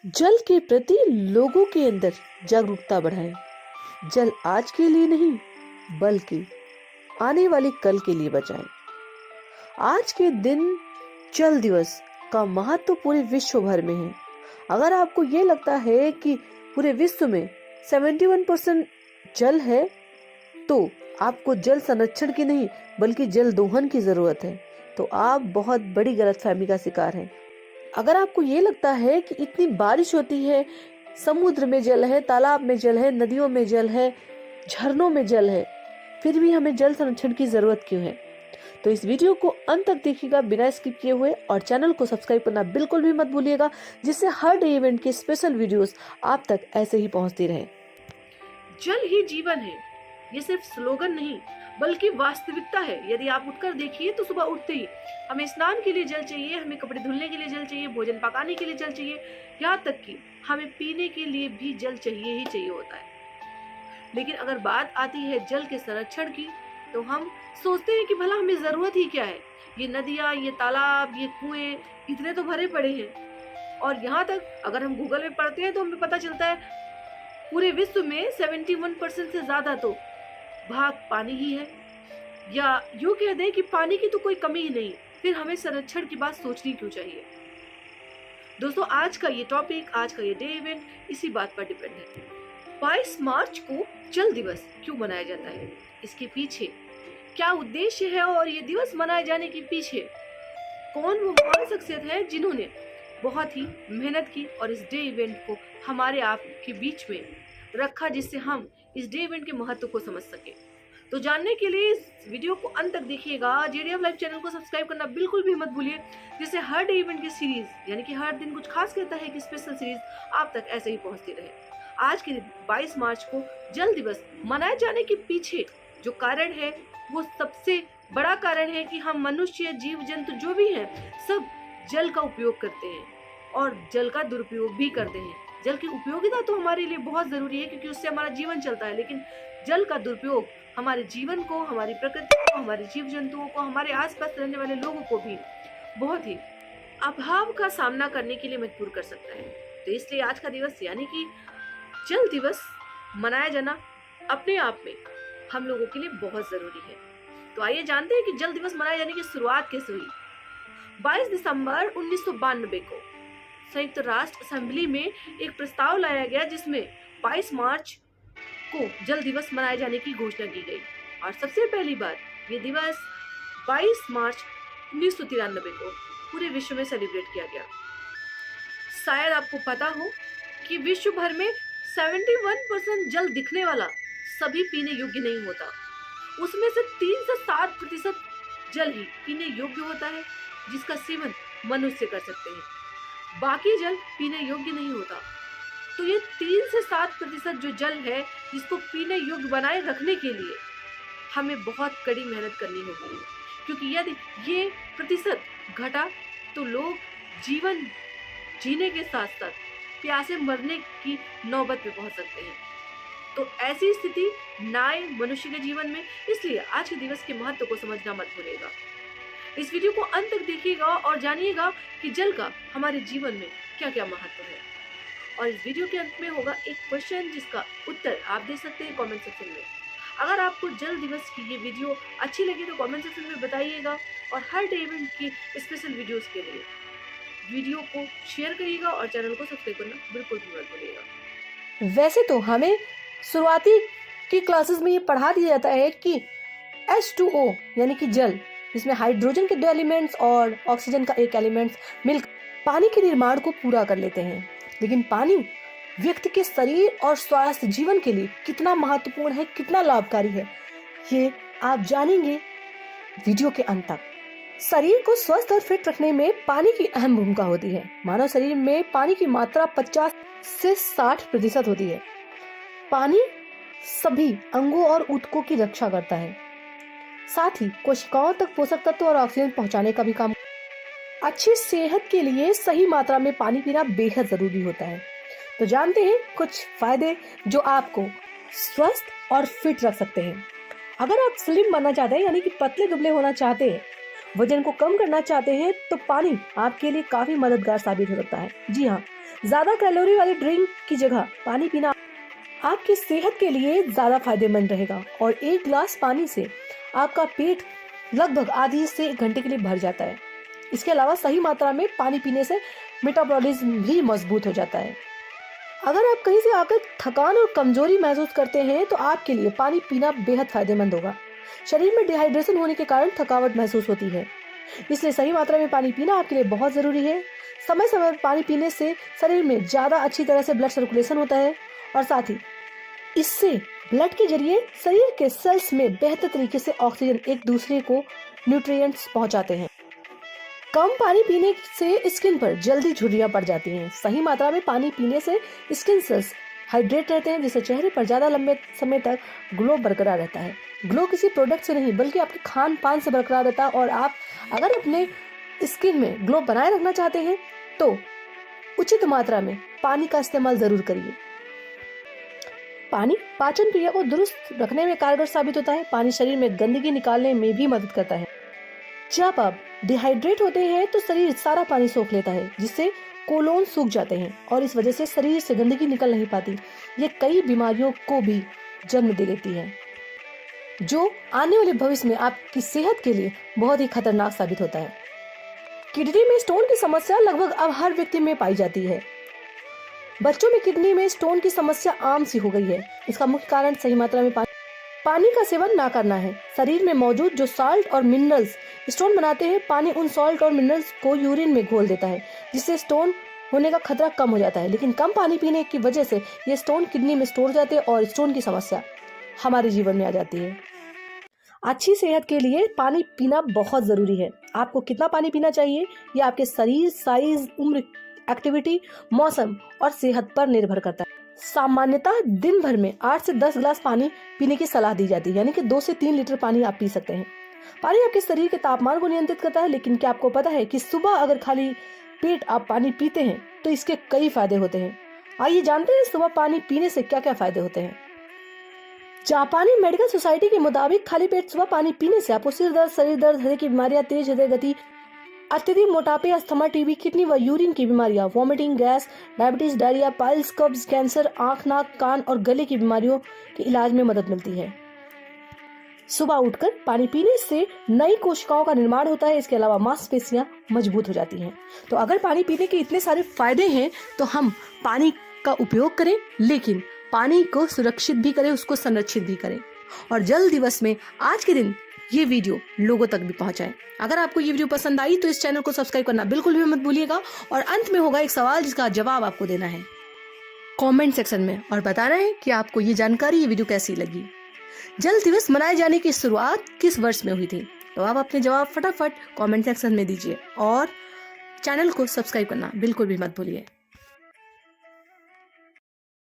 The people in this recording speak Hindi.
जल के प्रति लोगों के अंदर जागरूकता बढ़ाएं। जल आज के लिए नहीं बल्कि आने वाले कल के लिए बचाएं। आज के दिन जल दिवस का महत्व पूरे विश्व भर में है। अगर आपको ये लगता है कि पूरे विश्व में 71% जल है तो आपको जल संरक्षण की नहीं बल्कि जल दोहन की जरूरत है, तो आप बहुत बड़ी गलतफहमी का शिकार हैं। अगर आपको ये लगता है कि इतनी बारिश होती है, समुद्र में जल है, तालाब में जल है, नदियों में जल है, झरनों में जल है, फिर भी हमें जल संरक्षण की जरूरत क्यों है, तो इस वीडियो को अंत तक देखिएगा बिना स्किप किए हुए, और चैनल को सब्सक्राइब करना बिल्कुल भी मत भूलिएगा, जिससे हर डे इवेंट के स्पेशल वीडियोस आप तक ऐसे ही पहुंचती रहे। जल ही जीवन है, ये सिर्फ स्लोगन नहीं बल्कि वास्तविकता है। यदि आप उठकर देखिए तो सुबह उठते ही हमें स्नान के लिए जल चाहिए, हमें कपड़े धुलने के लिए जल चाहिए, भोजन पकाने के लिए जल चाहिए, यहाँ तक कि हमें पीने के लिए भी जल चाहिए ही चाहिए होता है। लेकिन अगर बात आती है जल के संरक्षण की तो हम सोचते हैं कि भला हमें जरूरत ही क्या है, ये नदियाँ, ये तालाब, ये कुएं इतने तो भरे पड़े हैं। और यहाँ तक अगर हम गूगल में पढ़ते हैं तो हमें पता चलता है पूरे विश्व में 71% से ज्यादा तो भाग पानी ही है, या यूं कह दें कि पानी की तो कोई कमी ही नहीं। फिर हमें संरक्षण की बात सोचनी क्यों चाहिए। दोस्तों, आज का ये टॉपिक, आज का ये डे इवेंट इसी बात पर डिपेंड है। 22 मार्च को जल दिवस क्यों मनाया जाता है, इसके पीछे क्या उद्देश्य है, और ये दिवस मनाए जाने के पीछे कौन वो महान शख्सियत है जिन्होंने बहुत ही मेहनत की और इस डे इवेंट को हमारे आप के बीच में रखा, जिससे हम इस डे इवेंट के महत्व को समझ सके। तो जानने के लिए इस वीडियो को अंत तक देखिएगा। जेडीएफ लाइव चैनल को सब्सक्राइब करना बिल्कुल भी मत भूलिए, जिससे हर डे इवेंट की सीरीज यानी कि हर दिन कुछ खास कहता है कि स्पेशल सीरीज आप तक ऐसे ही पहुंचती रहे। आज के दिन 22 मार्च को जल दिवस मनाए जाने के पीछे जो कारण है वो सबसे बड़ा कारण है कि हम मनुष्य, जीव जंतु जो भी हैं सब जल का उपयोग करते हैं और जल का दुरुपयोग भी करते हैं। जल की उपयोगिता तो हमारे लिए बहुत जरूरी है क्योंकि उससे हमारा जीवन चलता है, लेकिन जल का दुरुपयोग हमारे जीवन को, हमारी प्रकृति को, हमारे जीव जंतुओं को, हमारे आसपास रहने वाले लोगों को भी बहुत ही अभाव का सामना करने के लिए मजबूर कर सकता है। तो इसलिए आज का दिवस यानी कि जल दिवस मनाया जाना अपने आप में हम लोगों के लिए बहुत जरूरी है। तो आइए जानते हैं कि जल दिवस मनाए जाने की शुरुआत कैसे हुई। 22 दिसंबर 1992 को संयुक्त राष्ट्र असेंबली में एक प्रस्ताव लाया गया जिसमें 22 मार्च को जल दिवस मनाए जाने की घोषणा की गई, और सबसे पहली बार ये दिवस 22 मार्च 1993 को पूरे विश्व में सेलिब्रेट किया गया। शायद आपको पता हो कि विश्व भर में 71% जल दिखने वाला सभी पीने योग्य नहीं होता, उसमें से 3 से 7% जल ही पीने योग्य होता है जिसका सेवन मनुष्य कर सकते हैं, बाकी जल पीने योग्य नहीं होता। तो ये 3 से 7% जो जल है जिसको पीने योग्य बनाए रखने के लिए हमें बहुत कड़ी मेहनत करनी होगी, क्योंकि यदि ये प्रतिशत घटा तो लोग जीवन जीने के साथ साथ प्यासे मरने की नौबत पे पहुंच सकते हैं। तो ऐसी स्थिति ना आए मनुष्य के जीवन में, इसलिए आज के दिवस के महत्व को समझना मत भूलिएगा। इस वीडियो को अंत तक देखिएगा और जानिएगा कि जल का हमारे जीवन में क्या क्या महत्व है। और इस वीडियो के अंत में होगा एक क्वेश्चन जिसका उत्तर आप दे सकते हैं कमेंट सेक्शन में। अगर आपको जल दिवस की ये वीडियो अच्छी लगी तो कमेंट सेक्शन में बताइएगा, और हर डे इवेंट की स्पेशल वीडियोस के लिए वीडियो को शेयर करिएगा और चैनल को सब्सक्राइब करना बिल्कुल भी मत भूलिएगा। वैसे तो हमें शुरुआती की क्लासेस में ये पढ़ा दिया जाता है कि H2O यानी कि जल, जिसमें हाइड्रोजन के 2 एलिमेंट्स और ऑक्सीजन का 1 एलिमेंट्स मिलकर पानी के निर्माण को पूरा कर लेते हैं। लेकिन पानी व्यक्ति के शरीर और स्वास्थ्य जीवन के लिए कितना महत्वपूर्ण है, कितना लाभकारी है, ये आप जानेंगे वीडियो के अंत तक। शरीर को स्वस्थ और फिट रखने में पानी की अहम भूमिका होती है। मानव शरीर में पानी की मात्रा 50 से 60% होती है। पानी सभी अंगों और ऊतकों की रक्षा करता है, साथ ही कोशिकाओं तक पोषक तत्व और ऑक्सीजन पहुंचाने का भी काम। अच्छी सेहत के लिए सही मात्रा में पानी पीना बेहद जरूरी होता है। तो जानते हैं कुछ फायदे जो आपको स्वस्थ और फिट रख सकते हैं। अगर आप स्लिम बनना चाहते हैं यानी कि पतले दुबले होना चाहते हैं, वजन को कम करना चाहते हैं, तो पानी आपके लिए काफी मददगार साबित हो सकता है। जी हाँ, ज्यादा कैलोरी वाली ड्रिंक की जगह पानी पीना आपकी सेहत के लिए ज्यादा फायदेमंद रहेगा और एक गिलास पानी से आपका पेट लगभग आधी से 1 घंटे के लिए भर जाता है। इसके अलावा सही मात्रा में पानी पीने से मेटाबॉलिज्म भी मजबूत हो जाता है। अगर आप कहीं से आकर थकान और कमजोरी महसूस करते हैं तो आपके लिए पानी पीना बेहद फायदेमंद होगा। शरीर में डिहाइड्रेशन होने के कारण थकावट महसूस होती है, इसलिए सही मात्रा में पानी पीना आपके लिए बहुत जरूरी है। समय समय पर पानी पीने से शरीर में ज्यादा अच्छी तरह से ब्लड सर्कुलेशन होता है और साथ ही इससे ब्लड के जरिए शरीर के सेल्स में बेहतर तरीके से ऑक्सीजन एक दूसरे को न्यूट्रिएंट्स पहुंचाते हैं। कम पानी पीने से स्किन पर जल्दी झुर्रियां पड़ जाती हैं। सही मात्रा में पानी पीने से स्किन सेल्स हाइड्रेट रहते हैं, जिससे चेहरे पर ज्यादा लंबे समय तक ग्लो बरकरार रहता है। ग्लो किसी प्रोडक्ट से नहीं बल्कि आपके खान पान से बरकरार रहता है और आप अगर अपने स्किन में ग्लो बनाए रखना चाहते हैं तो उचित मात्रा में पानी का इस्तेमाल जरूर करिए। पानी पाचन क्रिया को दुरुस्त रखने में कारगर साबित होता है। पानी शरीर में गंदगी निकालने में भी मदद करता है। जब आप डिहाइड्रेट होते हैं तो शरीर सारा पानी सोख लेता है, जिससे कोलोन सूख जाते हैं और इस वजह से शरीर से गंदगी निकल नहीं पाती। ये कई बीमारियों को भी जन्म दे देती है, जो आने वाले भविष्य में आपकी सेहत के लिए बहुत ही खतरनाक साबित होता है। किडनी में स्टोन की समस्या लगभग अब हर व्यक्ति में पाई जाती है। बच्चों में किडनी में स्टोन की समस्या आम सी हो गई है। इसका मुख्य कारण सही मात्रा में पानी का सेवन ना करना है। शरीर में मौजूद जो साल्ट और मिनरल्स स्टोन बनाते हैं, पानी उन साल्ट और मिनरल्स को यूरिन में घोल देता है, जिससे स्टोन होने का खतरा कम हो जाता है। लेकिन कम पानी पीने की वजह से ये स्टोन किडनी में स्टोर हो जाते हैं और स्टोन की समस्या हमारे जीवन में आ जाती है। अच्छी सेहत के लिए पानी पीना बहुत जरूरी है। आपको कितना पानी पीना चाहिए ये आपके शरीर, साइज, उम्र, एक्टिविटी, मौसम और सेहत पर निर्भर करता है। सामान्यतः दिन भर में 8 से 10 गिलास पानी पीने की सलाह दी जाती है, यानी कि 2 से 3 लीटर पानी आप पी सकते हैं। पानी आपके शरीर के तापमान को नियंत्रित करता है, लेकिन क्या आपको पता है कि सुबह अगर खाली पेट आप पानी पीते हैं तो इसके कई फायदे होते हैं। आइए जानते हैं सुबह पानी पीने से क्या क्या फायदे होते हैं। जापानी मेडिकल सोसाइटी के मुताबिक खाली पेट सुबह पानी पीने से आपको सिर दर्द, शरीर दर्द, हृदय की बीमारियां, तेज हृदय गति, अत्यधिक मोटापे, अस्थमा, टीबी, किडनी व यूरिन की बीमारियां, vomiting, gas, diabetes, diarrhoea, piles, कब्ज, कैंसर, आंख, नाक, कान और गले की बीमारियों के इलाज में मदद मिलती है। सुबह उठकर पानी पीने से नई कोशिकाओं का निर्माण होता है। इसके अलावा मांसपेशियां मजबूत हो जाती हैं। तो अगर पानी पीने के इतने सारे फायदे हैं तो हम पानी का उपयोग करें, लेकिन पानी को सुरक्षित भी करें, उसको संरक्षित भी करें और जल दिवस में आज के दिन ये वीडियो लोगों तक भी पहुंचाएं। अगर आपको ये वीडियो पसंद आई तो इस चैनल को सब्सक्राइब करना बिल्कुल भी मत भूलिएगा और अंत में होगा एक सवाल जिसका जवाब आपको देना है कमेंट सेक्शन में और बताना है कि आपको ये जानकारी, ये वीडियो कैसी लगी। जल दिवस मनाए जाने की शुरुआत किस वर्ष में हुई थी? तो आप अपने जवाब फटाफट कमेंट सेक्शन में दीजिए और चैनल को सब्सक्राइब करना बिल्कुल भी मत भूलिए।